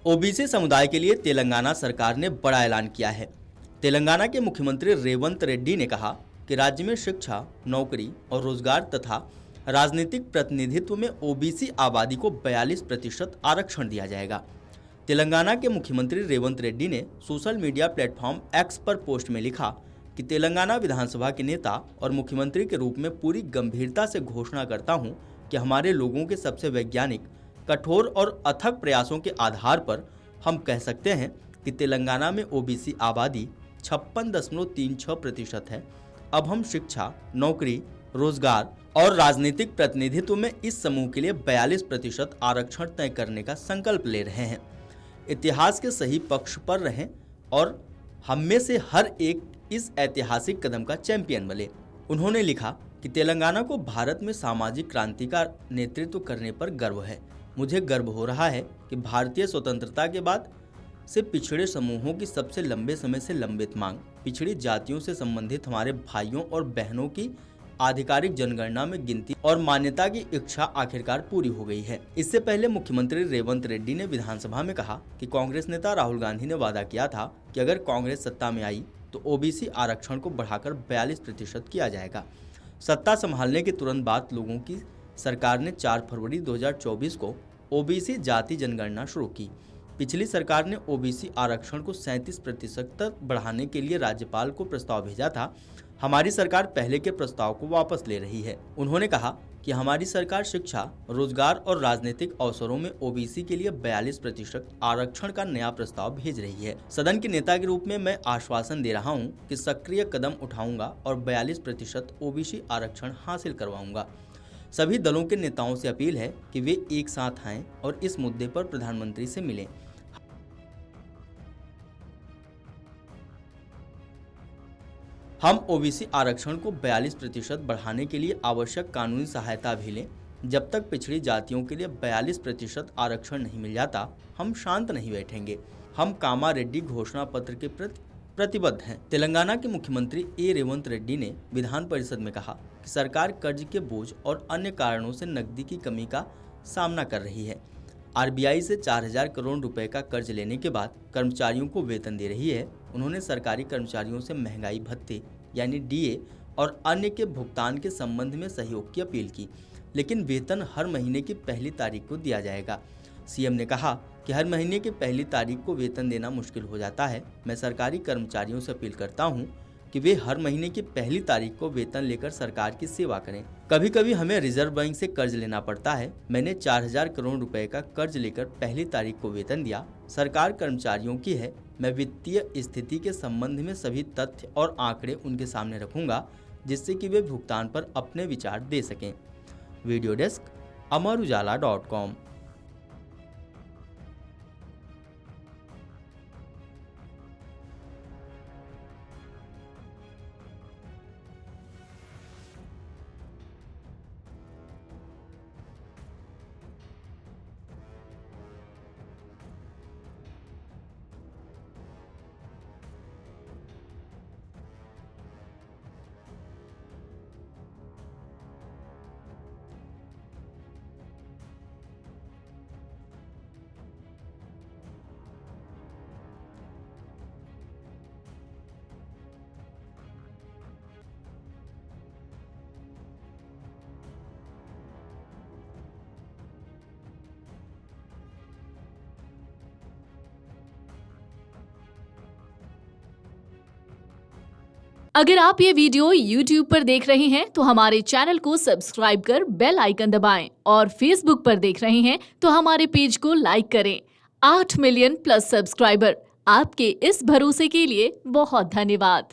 OBC समुदाय के लिए तेलंगाना सरकार ने बड़ा ऐलान किया है। तेलंगाना के मुख्यमंत्री रेवंत रेड्डी ने कहा कि राज्य में शिक्षा, नौकरी और रोजगार तथा राजनीतिक प्रतिनिधित्व में ओबीसी आबादी को 42% आरक्षण दिया जाएगा। तेलंगाना के मुख्यमंत्री रेवंत रेड्डी ने सोशल मीडिया प्लेटफॉर्म एक्स पर पोस्ट में लिखा कि तेलंगाना विधानसभा के नेता और मुख्यमंत्री के रूप में पूरी गंभीरता से घोषणा करता हूं कि हमारे लोगों के सबसे वैज्ञानिक, कठोर और अथक प्रयासों के आधार पर हम कह सकते हैं कि तेलंगाना में ओबीसी आबादी 56.36% है। अब हम शिक्षा, नौकरी, रोजगार और राजनीतिक प्रतिनिधित्व में इस समूह के लिए 42% आरक्षण तय करने का संकल्प ले रहे हैं। इतिहास के सही पक्ष पर रहें और हम में से हर एक इस ऐतिहासिक कदम का चैंपियन बने। उन्होंने लिखा कि तेलंगाना को भारत में सामाजिक क्रांति का नेतृत्व करने पर गर्व है। मुझे गर्व हो रहा है कि भारतीय स्वतंत्रता के बाद से पिछड़े समूहों की सबसे लंबे समय से लंबित मांग, पिछड़ी जातियों से संबंधित हमारे भाइयों और बहनों की आधिकारिक जनगणना में गिनती और मान्यता की इच्छा आखिरकार पूरी हो गई है। इससे पहले मुख्यमंत्री रेवंत रेड्डी ने विधानसभा में कहा कि कांग्रेस नेता राहुल गांधी ने वादा किया था कि अगर कांग्रेस सत्ता में आई तो ओबीसी आरक्षण को बढ़ाकर 42% किया जाएगा। सत्ता संभालने के तुरंत बाद लोगों की सरकार ने 4 फरवरी 2024 को ओबीसी जाति जनगणना शुरू की। पिछली सरकार ने ओबीसी आरक्षण को 37% तक बढ़ाने के लिए राज्यपाल को प्रस्ताव भेजा था। हमारी सरकार पहले के प्रस्ताव को वापस ले रही है। उन्होंने कहा कि हमारी सरकार शिक्षा, रोजगार और राजनीतिक अवसरों में ओबीसी के लिए 42% आरक्षण का नया प्रस्ताव भेज रही है। सदन के नेता के रूप में मैं आश्वासन दे रहा हूं कि सक्रिय कदम उठाऊंगा और 42% ओबीसी आरक्षण हासिल करवाऊंगा। सभी दलों के नेताओं से अपील है कि वे एक साथ आएं और इस मुद्दे पर प्रधानमंत्री से मिलें। हम ओबीसी आरक्षण को 42% बढ़ाने के लिए आवश्यक कानूनी सहायता भी लें। जब तक पिछड़ी जातियों के लिए 42% आरक्षण नहीं मिल जाता, हम शांत नहीं बैठेंगे। हम कामा रेड्डी घोषणा पत्र के प्रति प्रतिबद्ध हैं। तेलंगाना के मुख्यमंत्री रेवंत रेड्डी ने विधान परिषद में कहा कि सरकार कर्ज के बोझ और अन्य कारणों से नकदी की कमी का सामना कर रही है। आरबीआई से 4000 करोड़ रुपए का कर्ज लेने के बाद कर्मचारियों को वेतन दे रही है। उन्होंने सरकारी कर्मचारियों से महंगाई भत्ते यानी डीए और अन्य के भुगतान के संबंध में सहयोग की अपील की, लेकिन वेतन हर महीने की पहली तारीख को दिया जाएगा। सीएम ने कहा कि हर महीने की पहली तारीख को वेतन देना मुश्किल हो जाता है। मैं सरकारी कर्मचारियों से अपील करता हूं कि वे हर महीने की पहली तारीख को वेतन लेकर सरकार की सेवा करें। कभी कभी हमें रिजर्व बैंक से कर्ज लेना पड़ता है। मैंने 4000 करोड़ रुपए का कर्ज लेकर पहली तारीख को वेतन दिया। सरकार कर्मचारियों की है। मैं वित्तीय स्थिति के संबंध में सभी तथ्य और आंकड़े उनके सामने रखूंगा, जिससे कि वे भुगतान पर अपने विचार दे सकें। Video desk Amar Ujala dot com. अगर आप ये वीडियो YouTube पर देख रहे हैं तो हमारे चैनल को सब्सक्राइब कर बेल आइकन दबाएं और Facebook पर देख रहे हैं तो हमारे पेज को लाइक करें। 8 मिलियन प्लस सब्सक्राइबर, आपके इस भरोसे के लिए बहुत धन्यवाद।